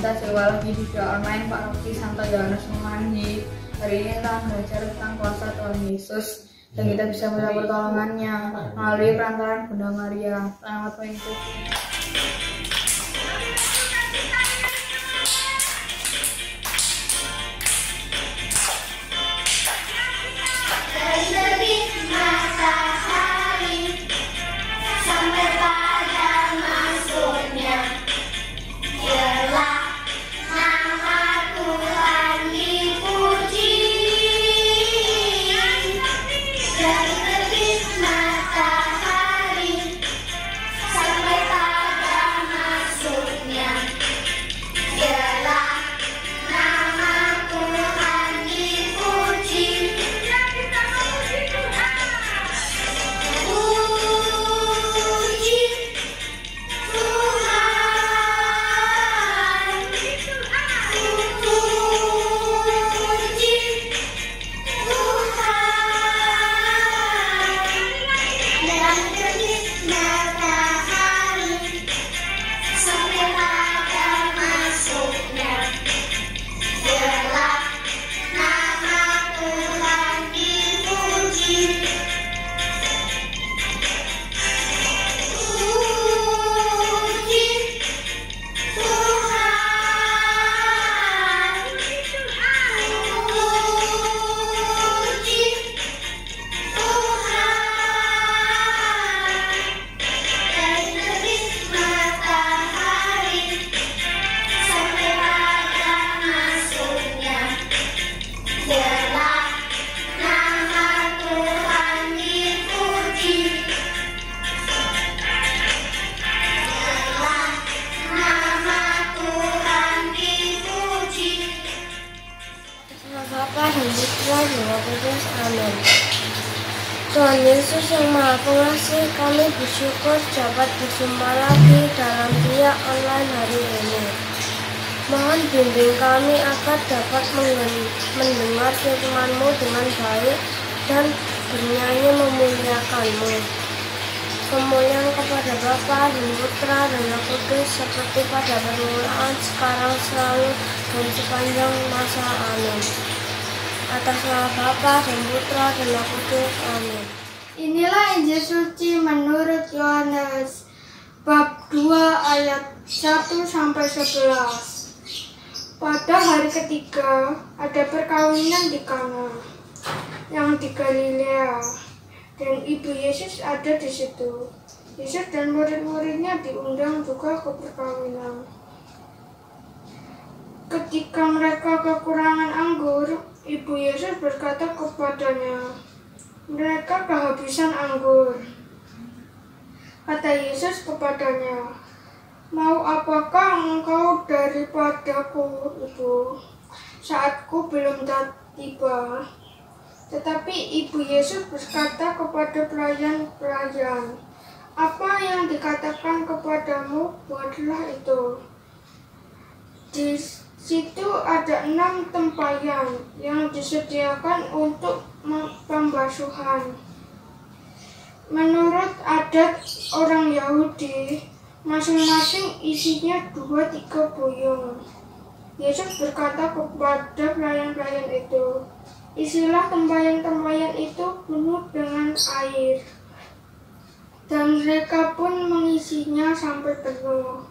Pemirsa Sewa lagi juga online Pak Rocky Santo Yohanes Memanji. Hari ini kita belajar tentang kuasa Tuhan Yesus dan kita bisa minta pertolongannya melalui perantaraan Bunda Maria. Selamat mengikuti. Bapa dan Putra dan Roh Kudus. Amin. Tuhan Yesus yang Maha Pengasih, kami bersyukur dapat berjumpa lagi dalam Dia online hari ini. Mohon bimbing kami agar dapat mendengar firman-Mu dengan baik dan bernyanyi memuliakan-Mu. Kemuliaan kepada Bapa dan Putra dan Roh Kudus seperti pada permulaan, sekarang, selalu, dan sepanjang masa. Amin. Atas nama Bapa dan Putra dan Roh Kudus. Amin. Inilah Injil suci menurut Yohanes bab 2 ayat 1-11. Pada hari ketiga ada perkawinan di Kana yang di Galilea, dan ibu Yesus ada di situ. Yesus dan murid-muridnya diundang juga ke perkawinan. Ketika mereka kekurangan anggur, ibu Yesus berkata kepadanya, "Mereka kehabisan anggur." Kata Yesus kepadanya, "Mau apakah engkau daripadaku, Ibu? Saatku belum tiba." Tetapi ibu Yesus berkata kepada pelayan-pelayan, "Apa yang dikatakan kepadamu, buatlah itu." Di situ ada 6 tempayan yang disediakan untuk pembasuhan. Menurut adat orang Yahudi, masing-masing isinya 2-3 buyung. Yesus berkata kepada pelayan-pelayan itu, "Isilah tempayan-tempayan itu penuh dengan air." Dan mereka pun mengisinya sampai penuh.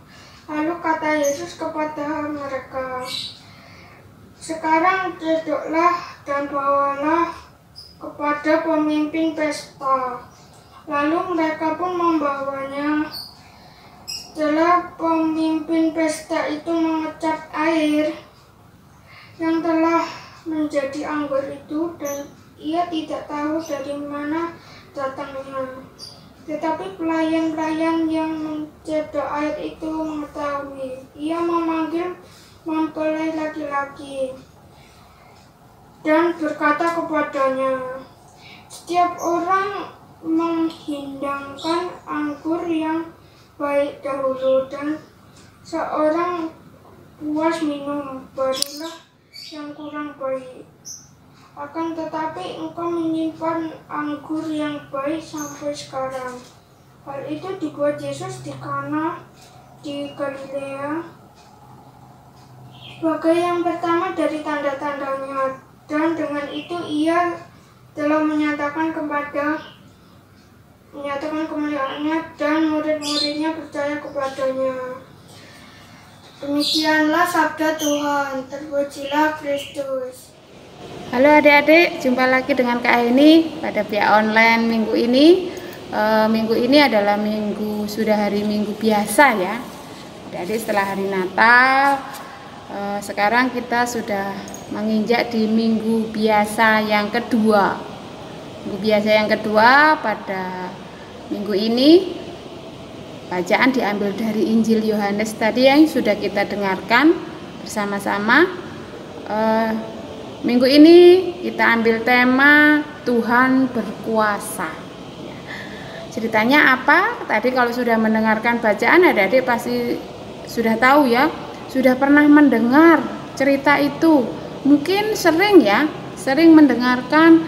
Lalu kata Yesus kepada mereka, "Sekarang duduklah dan bawalah kepada pemimpin pesta." Lalu mereka pun membawanya. Setelah pemimpin pesta itu mengecap air yang telah menjadi anggur itu, dan ia tidak tahu dari mana datangnya. Tetapi pelayan-pelayan yang mencedok air itu mengetahui. Ia memanggil mempelai laki-laki dan berkata kepadanya, "Setiap orang menghidangkan anggur yang baik dahulu, dan seorang puas minum, barulah yang kurang baik. Akan tetapi engkau menyimpan anggur yang baik sampai sekarang." Hal itu dibuat Yesus di Kana di Galilea sebagai yang pertama dari tanda-tandanya, dan dengan itu ia telah menyatakan kemuliaannya dan murid-muridnya percaya kepadanya. Demikianlah sabda Tuhan. Terpujilah Kristus. Halo adik-adik, jumpa lagi dengan Kak Aini pada Pia Online minggu ini. Minggu ini adalah sudah hari Minggu biasa ya. Adik-adik, setelah hari Natal, sekarang kita sudah menginjak di Minggu biasa yang kedua. Minggu biasa yang kedua, pada minggu ini bacaan diambil dari Injil Yohanes tadi yang sudah kita dengarkan bersama-sama. Minggu ini kita ambil tema Tuhan berkuasa. Ceritanya apa? Tadi kalau sudah mendengarkan bacaan, adik-adik pasti sudah tahu ya, sudah pernah mendengar cerita itu. Mungkin sering mendengarkan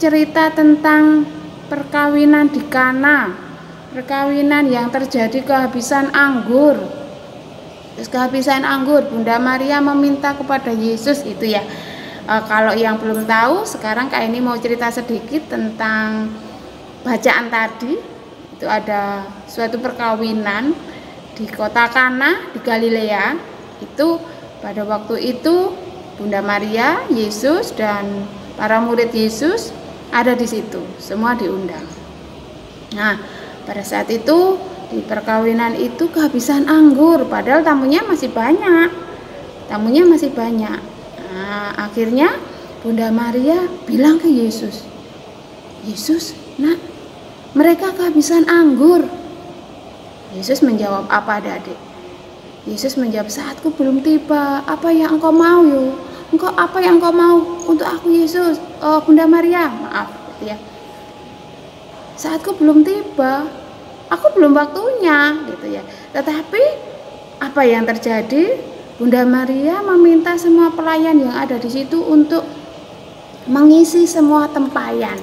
cerita tentang perkawinan di Kana, perkawinan yang terjadi kehabisan anggur. Terus kehabisan anggur, Bunda Maria meminta kepada Yesus itu ya. Kalau yang belum tahu, sekarang Kak ini mau cerita sedikit tentang bacaan tadi. Itu ada suatu perkawinan di kota Kana di Galilea. Itu pada waktu itu Bunda Maria, Yesus dan para murid Yesus ada di situ, semua diundang. Nah, pada saat itu di perkawinan itu kehabisan anggur, padahal tamunya masih banyak. Nah, akhirnya Bunda Maria bilang ke Yesus, "Yesus, Nak, mereka kehabisan anggur." Yesus menjawab apa, adik-adik? Yesus menjawab, "Saatku belum tiba. Apa yang engkau mau, yo? Apa yang engkau mau untuk aku, Yesus? Oh, Bunda Maria, maaf ya. Saatku belum tiba. Aku belum waktunya," gitu ya. Tetapi apa yang terjadi? Bunda Maria meminta semua pelayan yang ada di situ untuk mengisi semua tempayan.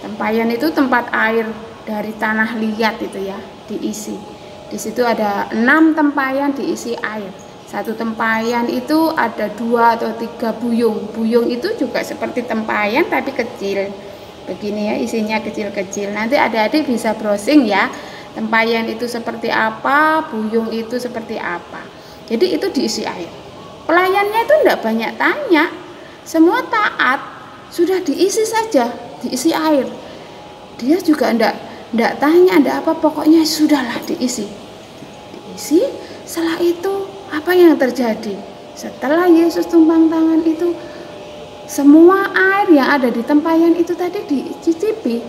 Tempayan itu tempat air dari tanah liat itu ya, diisi. Di situ ada 6 tempayan diisi air. Satu tempayan itu ada 2 atau 3 buyung. Buyung itu juga seperti tempayan tapi kecil. Begini ya, isinya kecil-kecil. Nanti adik-adik bisa browsing ya. Tempayan itu seperti apa, buyung itu seperti apa. Jadi itu diisi air. Pelayannya itu tidak banyak tanya. Semua taat, sudah diisi saja, diisi air. Dia juga tidak tanya, tidak apa, pokoknya sudahlah diisi. Diisi, setelah itu apa yang terjadi? Setelah Yesus tumpang tangan itu, semua air yang ada di tempayan itu tadi dicicipi.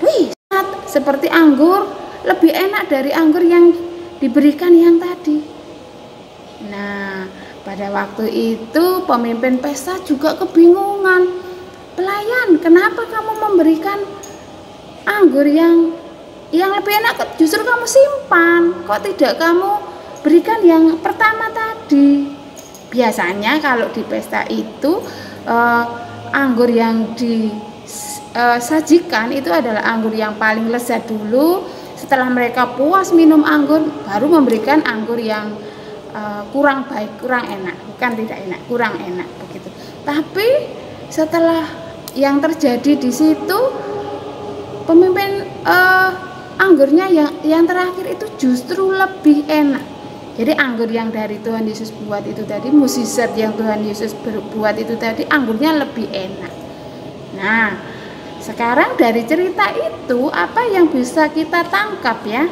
Wih, seperti anggur, lebih enak dari anggur yang diberikan yang tadi. Nah, pada waktu itu pemimpin pesta juga kebingungan. "Pelayan, kenapa kamu memberikan anggur yang lebih enak, justru kamu simpan? Kok tidak kamu berikan yang pertama tadi?" Biasanya kalau di pesta itu anggur yang disajikan itu adalah anggur yang paling lezat dulu. Setelah mereka puas minum anggur, baru memberikan anggur yang kurang baik, kurang enak, bukan tidak enak, kurang enak begitu. Tapi setelah yang terjadi di situ, pemimpin anggurnya yang terakhir itu justru lebih enak. Jadi anggur yang dari Tuhan Yesus buat itu tadi, mukjizat yang Tuhan Yesus berbuat itu tadi, anggurnya lebih enak. Nah, sekarang dari cerita itu apa yang bisa kita tangkap ya?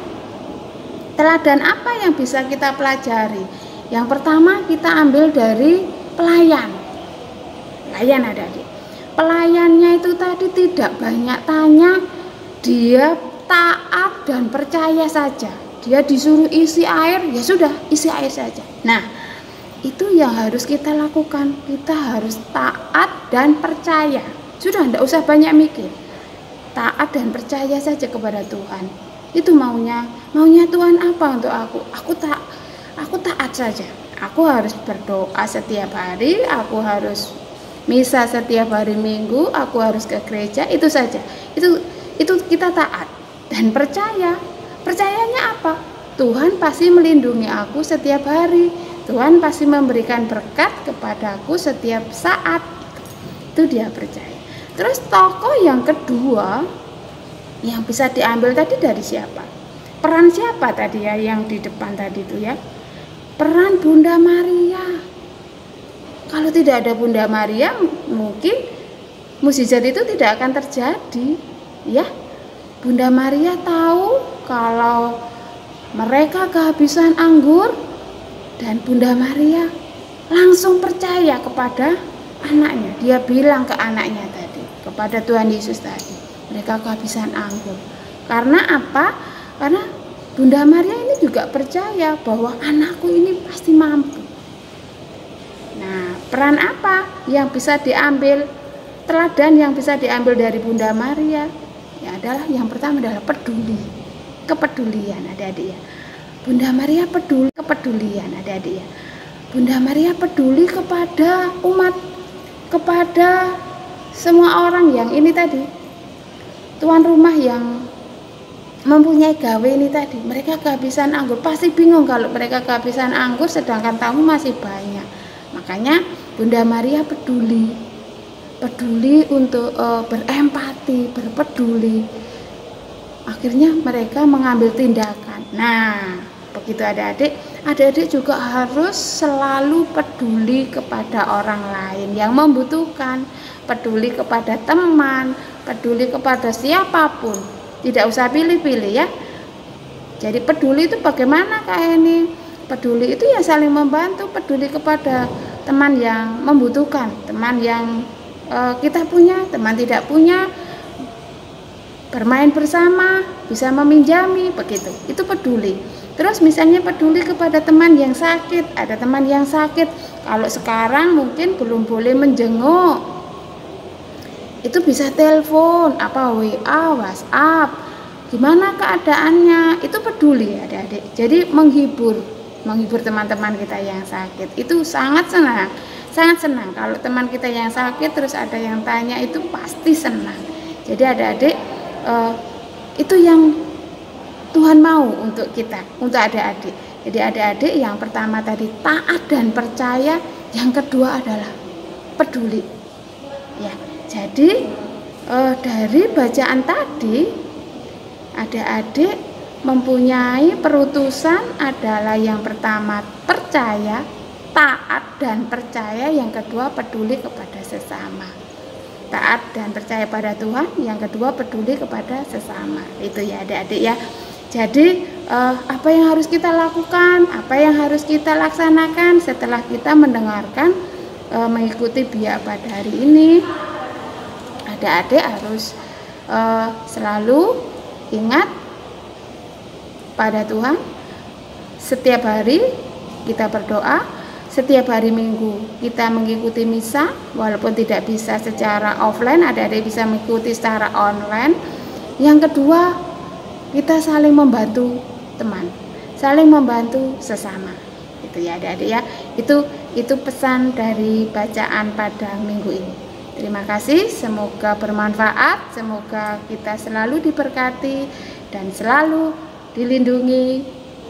Teladan apa yang bisa kita pelajari? Yang pertama kita ambil dari pelayan. Pelayan adik-adik. Pelayannya itu tadi tidak banyak tanya, dia taat dan percaya saja. Dia disuruh isi air, ya sudah isi air saja. Nah, itu yang harus kita lakukan. Kita harus taat dan percaya. Sudah, tidak usah banyak mikir. Taat dan percaya saja kepada Tuhan. Itu maunya Tuhan apa untuk aku? Aku taat saja. Aku harus berdoa setiap hari, aku harus misa setiap hari Minggu, aku harus ke gereja, itu saja. Itu kita taat dan percaya. Percayanya apa? Tuhan pasti melindungi aku setiap hari. Tuhan pasti memberikan berkat kepadaku setiap saat. Itu dia percaya. Terus tokoh yang kedua yang bisa diambil tadi dari siapa? Peran siapa tadi ya yang di depan tadi itu ya? Peran Bunda Maria. Kalau tidak ada Bunda Maria, mungkin mukjizat itu tidak akan terjadi, ya. Bunda Maria tahu kalau mereka kehabisan anggur dan Bunda Maria langsung percaya kepada anaknya. Dia bilang ke anaknya tadi, kepada Tuhan Yesus tadi, mereka kehabisan anggur. Karena apa? Karena Bunda Maria ini juga percaya bahwa anakku ini pasti mampu. Nah, peran apa yang bisa diambil, teladan yang bisa diambil dari Bunda Maria? Ya adalah yang pertama adalah peduli, kepedulian adik-adik ya. Bunda Maria peduli, kepedulian adik-adik ya. Bunda Maria peduli kepada umat, kepada semua orang yang ini tadi, tuan rumah yang mempunyai gawe ini tadi. Mereka kehabisan anggur, pasti bingung kalau mereka kehabisan anggur sedangkan tamu masih banyak. Makanya Bunda Maria peduli untuk berempati, berpeduli. Akhirnya mereka mengambil tindakan. Nah, begitu adik-adik juga harus selalu peduli kepada orang lain yang membutuhkan, peduli kepada teman, peduli kepada siapapun. Tidak usah pilih-pilih ya. Jadi peduli itu bagaimana Kak Eni? Peduli itu ya saling membantu, peduli kepada teman yang membutuhkan, teman yang kita punya, teman tidak punya, bermain bersama, bisa meminjami, begitu. Itu peduli. Terus misalnya peduli kepada teman yang sakit, ada teman yang sakit, kalau sekarang mungkin belum boleh menjenguk, itu bisa telepon, WA, WhatsApp, gimana keadaannya, itu peduli adik-adik. Jadi menghibur teman-teman kita yang sakit, itu sangat senang kalau teman kita yang sakit terus ada yang tanya, itu pasti senang. Jadi adik-adik, itu yang Tuhan mau untuk kita, untuk adik-adik. Jadi adik-adik yang pertama tadi taat dan percaya, yang kedua adalah peduli. Ya, jadi dari bacaan tadi adik-adik mempunyai perutusan adalah yang pertama percaya, taat dan percaya, yang kedua peduli kepada sesama. Taat dan percaya pada Tuhan, yang kedua peduli kepada sesama. Itu ya adik-adik ya. Jadi apa yang harus kita lakukan, apa yang harus kita laksanakan setelah kita mendengarkan mengikuti biak pada hari ini, adik-adik harus selalu ingat pada Tuhan. Setiap hari kita berdoa, setiap hari Minggu kita mengikuti misa, walaupun tidak bisa secara offline, adik-adik bisa mengikuti secara online. Yang kedua, kita saling membantu teman, saling membantu sesama. Itu ya adik-adik ya. Itu pesan dari bacaan pada minggu ini. Terima kasih, semoga bermanfaat, semoga kita selalu diberkati dan selalu dilindungi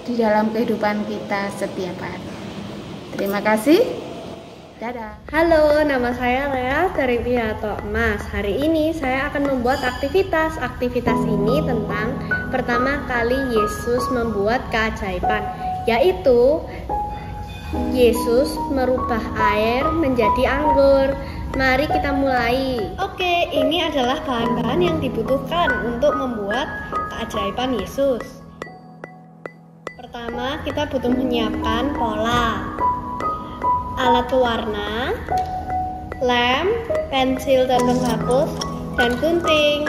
di dalam kehidupan kita setiap hari. Terima kasih. Dadah. Halo, nama saya Lea dari Pidato Emas. Hari ini saya akan membuat aktivitas. Aktivitas ini tentang pertama kali Yesus membuat keajaiban, yaitu Yesus merubah air menjadi anggur. Mari kita mulai. Oke, ini adalah bahan-bahan yang dibutuhkan untuk membuat keajaiban Yesus. Pertama, kita butuh menyiapkan pola, alat pewarna, lem, pensil dan penghapus, dan gunting.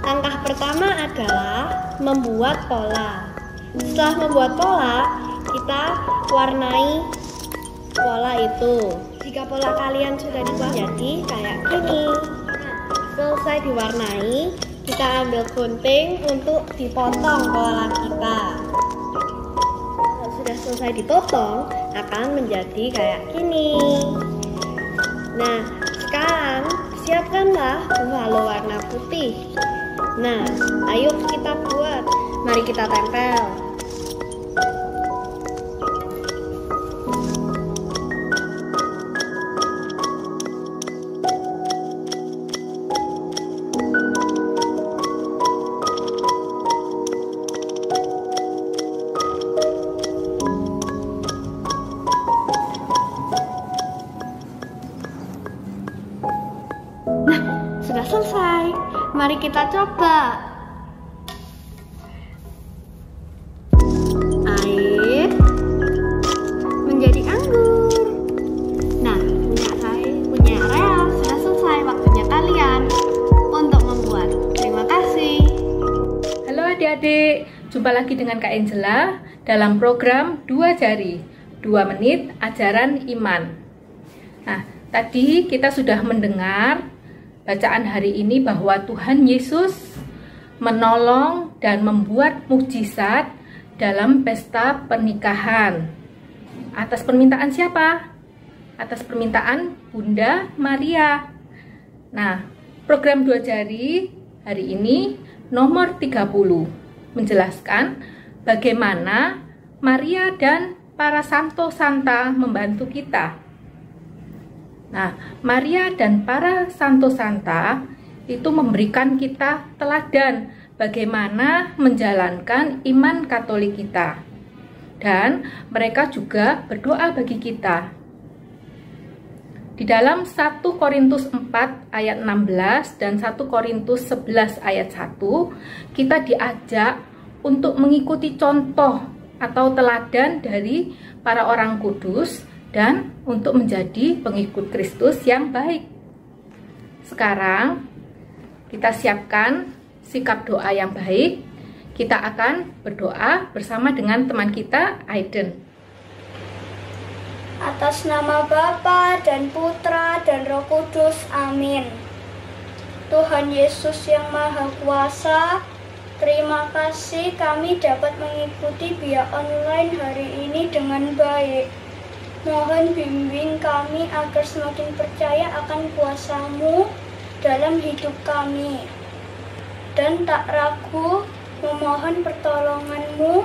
Langkah pertama adalah membuat pola. Setelah membuat pola, kita warnai pola itu. Jika pola kalian sudah dibuat jadi kayak gini, selesai diwarnai, kita ambil gunting untuk dipotong pola kita. Kalau sudah selesai dipotong, akan menjadi kayak gini. Nah, sekarang siapkanlah bualo warna putih. Nah, ayo kita buat. Mari kita tempel. kita coba. Air menjadi anggur. Nah, punya Rel sudah selesai. Waktunya kalian untuk membuat. Terima kasih. Halo adik-adik, jumpa lagi dengan Kak Angela dalam program 2 Jari, 2 menit ajaran iman. Nah, tadi kita sudah mendengar bacaan hari ini bahwa Tuhan Yesus menolong dan membuat mukjizat dalam pesta pernikahan. Atas permintaan siapa? Atas permintaan Bunda Maria. Nah, program 2 Jari hari ini nomor 30 menjelaskan bagaimana Maria dan para santo santa membantu kita. Nah, Maria dan para santo santa itu memberikan kita teladan bagaimana menjalankan iman Katolik kita. Dan mereka juga berdoa bagi kita. Di dalam 1 Korintus 4 ayat 16 dan 1 Korintus 11 ayat 1, kita diajak untuk mengikuti contoh atau teladan dari para orang kudus dan untuk menjadi pengikut Kristus yang baik. Sekarang kita siapkan sikap doa yang baik. Kita akan berdoa bersama dengan teman kita, Aiden. Atas nama Bapa dan Putra dan Roh Kudus, amin. Tuhan Yesus yang Maha Kuasa, terima kasih kami dapat mengikuti via online hari ini dengan baik. Mohon bimbing kami agar semakin percaya akan kuasa-Mu dalam hidup kami. Dan tak ragu memohon pertolongan-Mu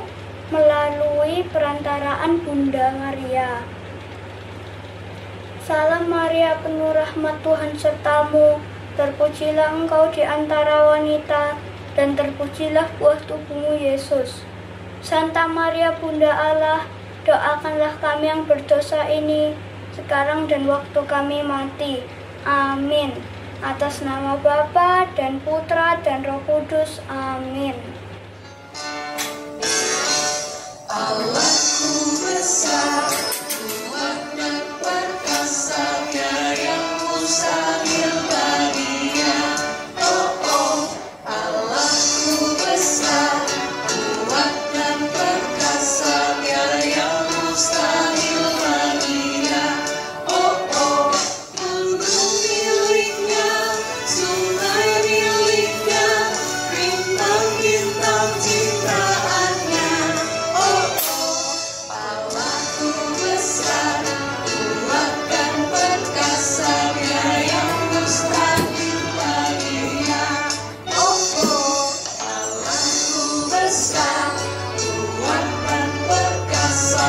melalui perantaraan Bunda Maria. Salam Maria, penuh rahmat, Tuhan sertamu. Terpujilah engkau di antara wanita, dan terpujilah buah tubuhmu, Yesus. Santa Maria, Bunda Allah, doakanlah kami yang berdosa ini, sekarang dan waktu kami mati. Amin. Atas nama Bapa dan Putra dan Roh Kudus. Amin. Allahku besar, kuat dan perkasa, yang mustahil baginya. Oh oh, Allahku besar, kuat dan perkasa, yang mustahil baginya. Oh oh, gunung miliknya, sungai miliknya, bintang-bintang ciptaannya. Oh oh, Allahku besar, kuat dan perkasa, yang mustahil baginya. Oh oh, Allahku besar, kuat dan perkasa,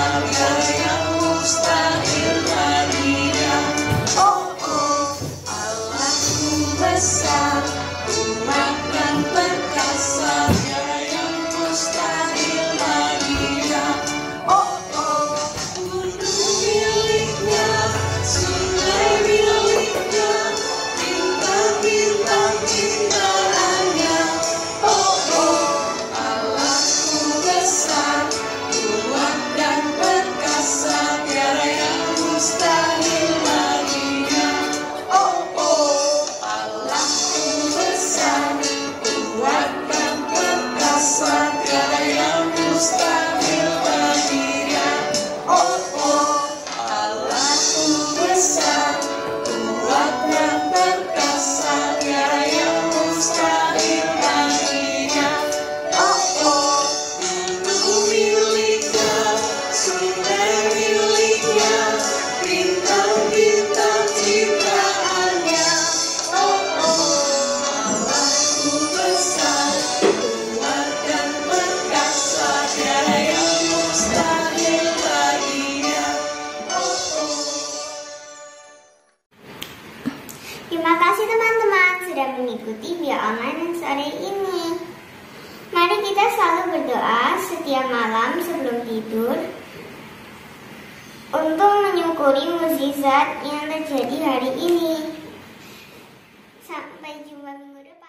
yang mustahil baginya. Oh oh, Allahku besar, kuat dan perkasa, yang mustahil baginya. Oh oh, gunung miliknya, sungai miliknya, bintang-bintang ciptaannya. Oh oh, Allahku besar, kuat dan perkasa, yang mustahil baginya. Oh oh, Allahku besar, kuat dan perkasa, yang mustahil baginya. Oh oh, Allahku besar, kuat dan perkasa, yang mustahil baginya. Oh oh, gunung miliknya, sungai miliknya, bintang-bintang ciptaannya. Oh oh, Allahku besar, kuat dan perkasa, yang mustahil baginya. Oh oh. Terima kasih teman-teman sudah mengikuti via online sore ini. Mari kita selalu berdoa setiap malam sebelum tidur untuk menyukuri mukjizat yang terjadi hari ini. Sampai jumpa minggu depan.